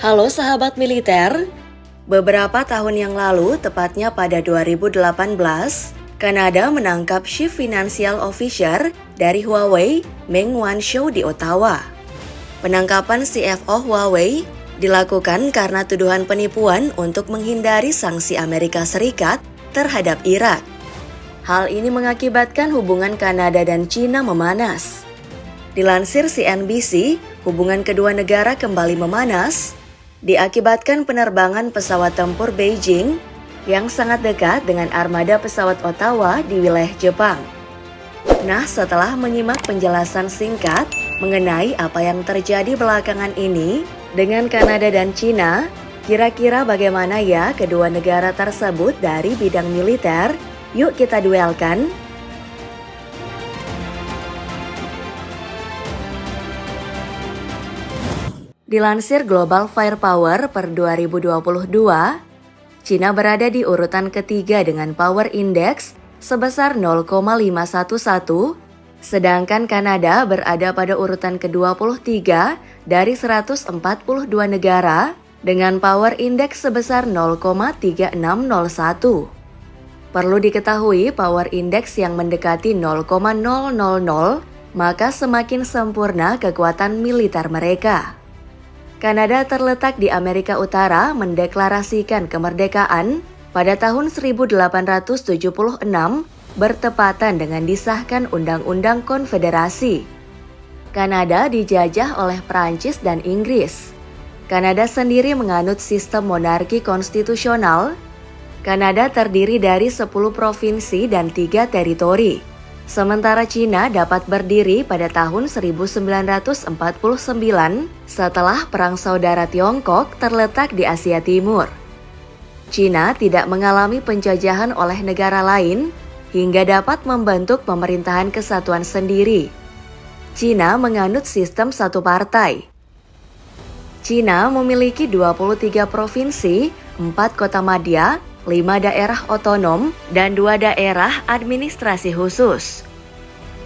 Halo sahabat militer, beberapa tahun yang lalu, tepatnya pada 2018, Kanada menangkap Chief Financial Officer dari Huawei, Meng Wanzhou di Ottawa. Penangkapan CFO Huawei dilakukan karena tuduhan penipuan untuk menghindari sanksi Amerika Serikat terhadap Irak. Hal ini mengakibatkan hubungan Kanada dan China memanas. Dilansir CNBC, hubungan kedua negara kembali memanas diakibatkan penerbangan pesawat tempur Beijing yang sangat dekat dengan armada pesawat Ottawa di wilayah Jepang. Nah, setelah menyimak penjelasan singkat mengenai apa yang terjadi belakangan ini dengan Kanada dan China, kira-kira bagaimana ya kedua negara tersebut dari bidang militer? Yuk kita duelkan. Dilansir Global Firepower per 2022, China berada di urutan ketiga dengan Power Index sebesar 0,511, sedangkan Kanada berada pada urutan ke-23 dari 142 negara dengan Power Index sebesar 0,3601. Perlu diketahui Power Index yang mendekati 0,000, maka semakin sempurna kekuatan militer mereka. Kanada terletak di Amerika Utara mendeklarasikan kemerdekaan pada tahun 1876 bertepatan dengan disahkan Undang-Undang Konfederasi. Kanada dijajah oleh Prancis dan Inggris. Kanada sendiri menganut sistem monarki konstitusional. Kanada terdiri dari 10 provinsi dan 3 teritori. Sementara China dapat berdiri pada tahun 1949 setelah Perang Saudara Tiongkok terletak di Asia Timur. China tidak mengalami penjajahan oleh negara lain hingga dapat membentuk pemerintahan kesatuan sendiri. China menganut sistem satu partai. China memiliki 23 provinsi, 4 kota madya, 5 daerah otonom, dan 2 daerah administrasi khusus.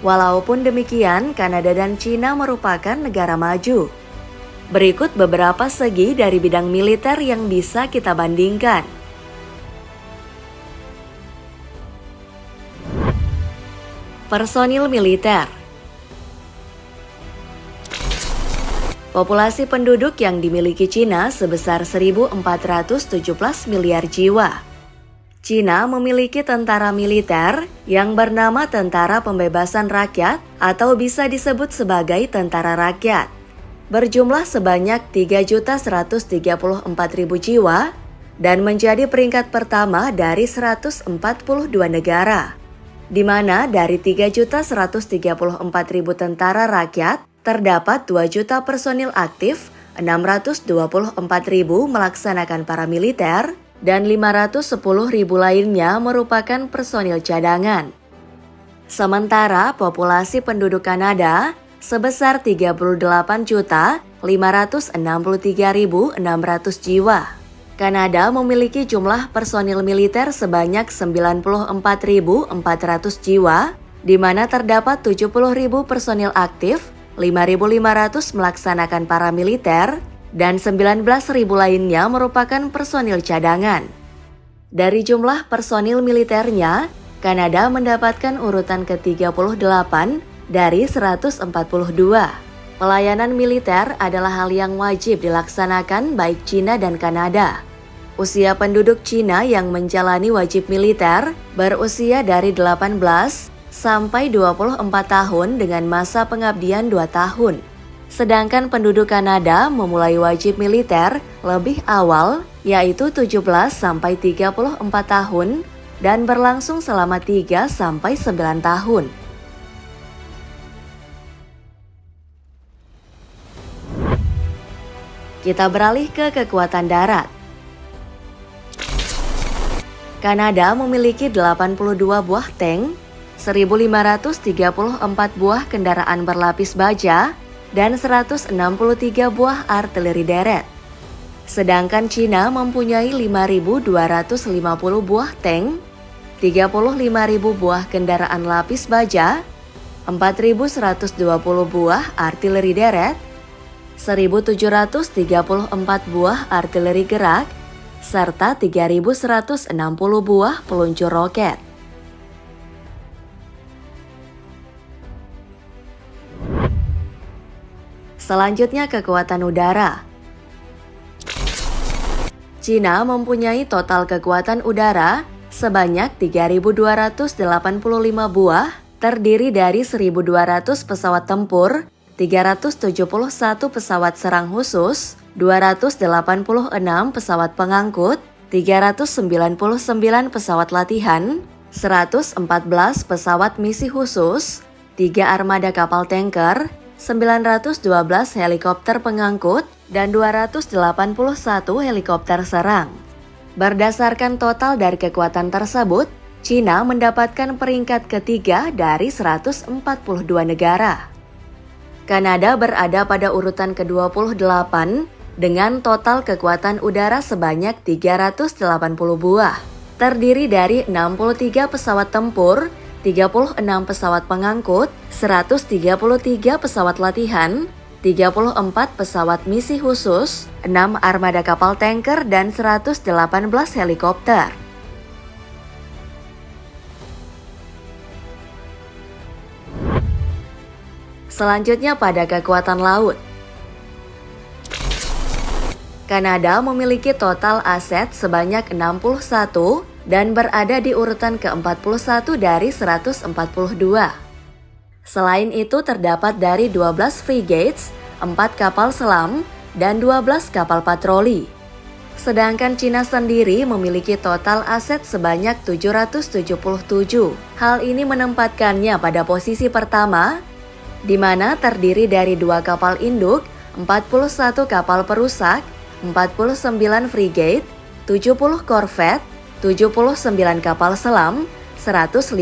Walaupun demikian, Kanada dan China merupakan negara maju. Berikut beberapa segi dari bidang militer yang bisa kita bandingkan. Personil militer. Populasi penduduk yang dimiliki China sebesar 1.417 miliar jiwa. China memiliki tentara militer yang bernama Tentara Pembebasan Rakyat atau bisa disebut sebagai Tentara Rakyat. Berjumlah sebanyak 3.134.000 jiwa dan menjadi peringkat pertama dari 142 negara. Di mana dari 3.134.000 tentara rakyat, terdapat 2 juta personil aktif, 624.000 melaksanakan paramiliter, dan 510.000 lainnya merupakan personil cadangan. Sementara populasi penduduk Kanada sebesar 38.563.600 jiwa. Kanada memiliki jumlah personil militer sebanyak 94.400 jiwa, di mana terdapat 70.000 personil aktif, 5.500 melaksanakan paramiliter, dan 19.000 lainnya merupakan personil cadangan. Dari jumlah personil militernya, Kanada mendapatkan urutan ke-38 dari 142. Pelayanan militer adalah hal yang wajib dilaksanakan baik China dan Kanada. Usia penduduk China yang menjalani wajib militer berusia dari 18 sampai 24 tahun dengan masa pengabdian 2 tahun. Sedangkan penduduk Kanada memulai wajib militer lebih awal, yaitu 17 sampai 34 tahun dan berlangsung selama 3 sampai 9 tahun. Kita beralih ke kekuatan darat. Kanada memiliki 82 buah tank, 1.534 buah kendaraan berlapis baja, dan 163 buah artileri deret. Sedangkan China mempunyai 5.250 buah tank, 35.000 buah kendaraan lapis baja, 4.120 buah artileri deret, 1.734 buah artileri gerak, serta 3.160 buah peluncur roket. Selanjutnya kekuatan udara. Cina mempunyai total kekuatan udara sebanyak 3.285 buah, terdiri dari 1.200 pesawat tempur, 371 pesawat serang khusus, 286 pesawat pengangkut, 399 pesawat latihan, 114 pesawat misi khusus, 3 armada kapal tanker, 912 helikopter pengangkut, dan 281 helikopter serang. Berdasarkan total dari kekuatan tersebut, Cina mendapatkan peringkat ketiga dari 142 negara. Kanada berada pada urutan ke-28 dengan total kekuatan udara sebanyak 380 buah, terdiri dari 63 pesawat tempur, 36 pesawat pengangkut, 133 pesawat latihan, 34 pesawat misi khusus, 6 armada kapal tanker, dan 118 helikopter. Selanjutnya pada kekuatan laut. Kanada memiliki total aset sebanyak 61 dan berada di urutan ke-41 dari 142. Selain itu terdapat dari 12 frigates, 4 kapal selam, dan 12 kapal patroli. Sedangkan Cina sendiri memiliki total aset sebanyak 777. Hal ini menempatkannya pada posisi pertama, di mana terdiri dari 2 kapal induk, 41 kapal perusak, 49 frigate, 70 korvet, 79 kapal selam, 152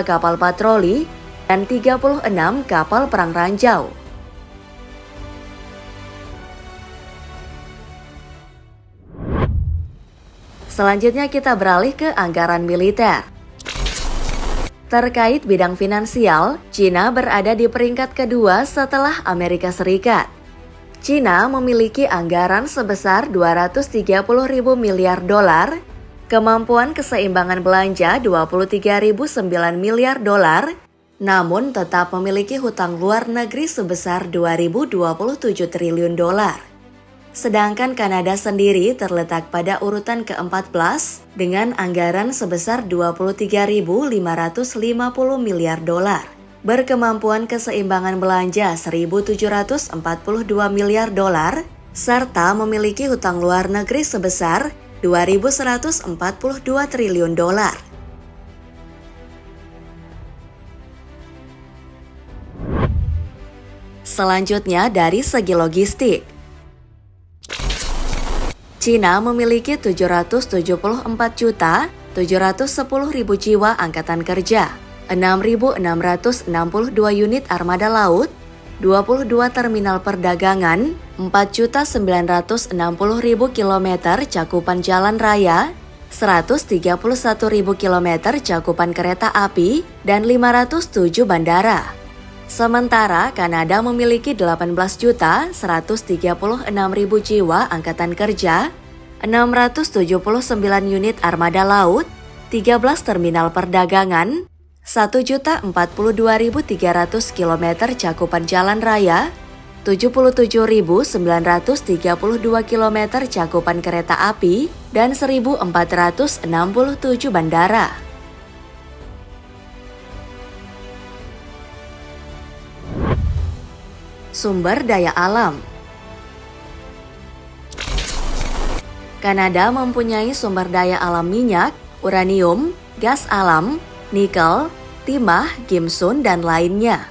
kapal patroli, dan 36 kapal perang ranjau. Selanjutnya kita beralih ke anggaran militer. Terkait bidang finansial, Cina berada di peringkat kedua setelah Amerika Serikat. Cina memiliki anggaran sebesar 230.000 miliar dolar, kemampuan keseimbangan belanja 23.009 miliar dolar, namun tetap memiliki hutang luar negeri sebesar 2.027 triliun dolar. Sedangkan Kanada sendiri terletak pada urutan ke-14 dengan anggaran sebesar 23.550 miliar dolar, berkemampuan keseimbangan belanja 1.742 miliar dolar, serta memiliki hutang luar negeri sebesar 2.142 triliun dolar. Selanjutnya dari segi logistik. Cina memiliki 774.710.000 jiwa angkatan kerja, 6.662 unit armada laut, 22 terminal perdagangan, 4.960.000 kilometer cakupan jalan raya, 131.000 kilometer cakupan kereta api, dan 507 bandara. Sementara Kanada memiliki 18.136.000 jiwa angkatan kerja, 679 unit armada laut, 13 terminal perdagangan, 1.042.300 km cakupan jalan raya, 77.932 km cakupan kereta api, dan 1.467 bandara. Sumber daya alam. Kanada mempunyai sumber daya alam minyak, uranium, gas alam, nikel, timah, gimsun, dan lainnya.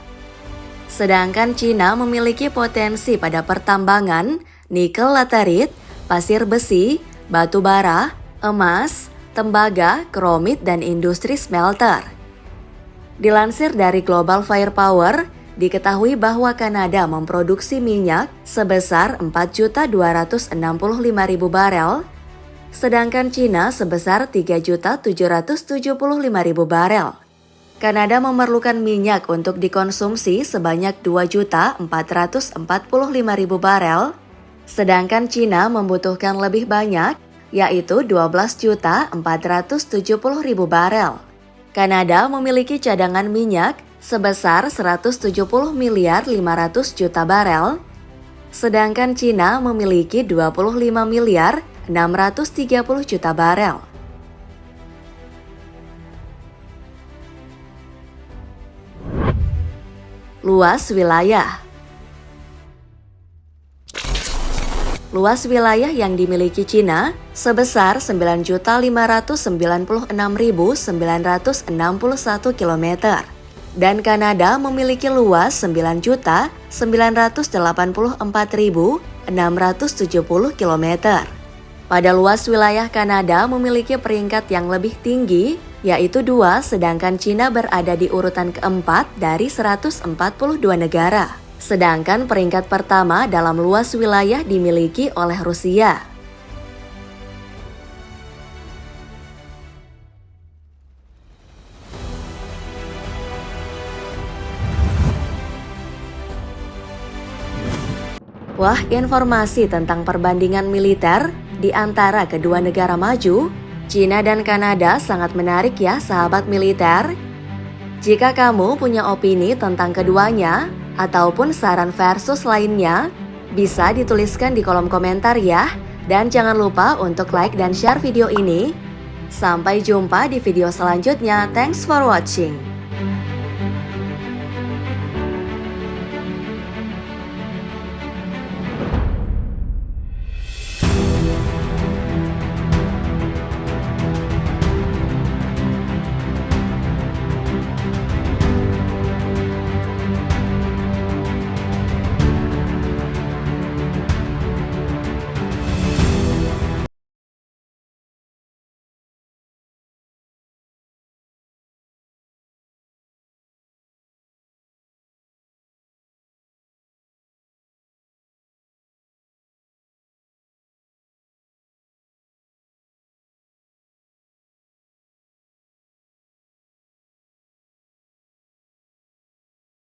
Sedangkan Cina memiliki potensi pada pertambangan, nikel laterit, pasir besi, batu bara, emas, tembaga, kromit, dan industri smelter. Dilansir dari Global Firepower, diketahui bahwa Kanada memproduksi minyak sebesar 4.265.000 barel, sedangkan Cina sebesar 3.775.000 barel. Kanada memerlukan minyak untuk dikonsumsi sebanyak 2.445.000 barel, sedangkan Cina membutuhkan lebih banyak, yaitu 12.470.000 barel. Kanada memiliki cadangan minyak sebesar 170 miliar 500 juta barel, sedangkan Cina memiliki 25 miliar 630 juta barel. Luas wilayah. Luas wilayah yang dimiliki Cina sebesar 9.596.961 km. Dan Kanada memiliki luas 9.984.670 km. Pada luas wilayah Kanada memiliki peringkat yang lebih tinggi, yaitu 2, sedangkan Cina berada di urutan keempat dari 142 negara. Sedangkan peringkat pertama dalam luas wilayah dimiliki oleh Rusia. Wah, informasi tentang perbandingan militer di antara kedua negara maju, Cina dan Kanada sangat menarik ya sahabat militer. Jika kamu punya opini tentang keduanya, ataupun saran versus lainnya, bisa dituliskan di kolom komentar ya. Dan jangan lupa untuk like dan share video ini. Sampai jumpa di video selanjutnya. Thanks for watching.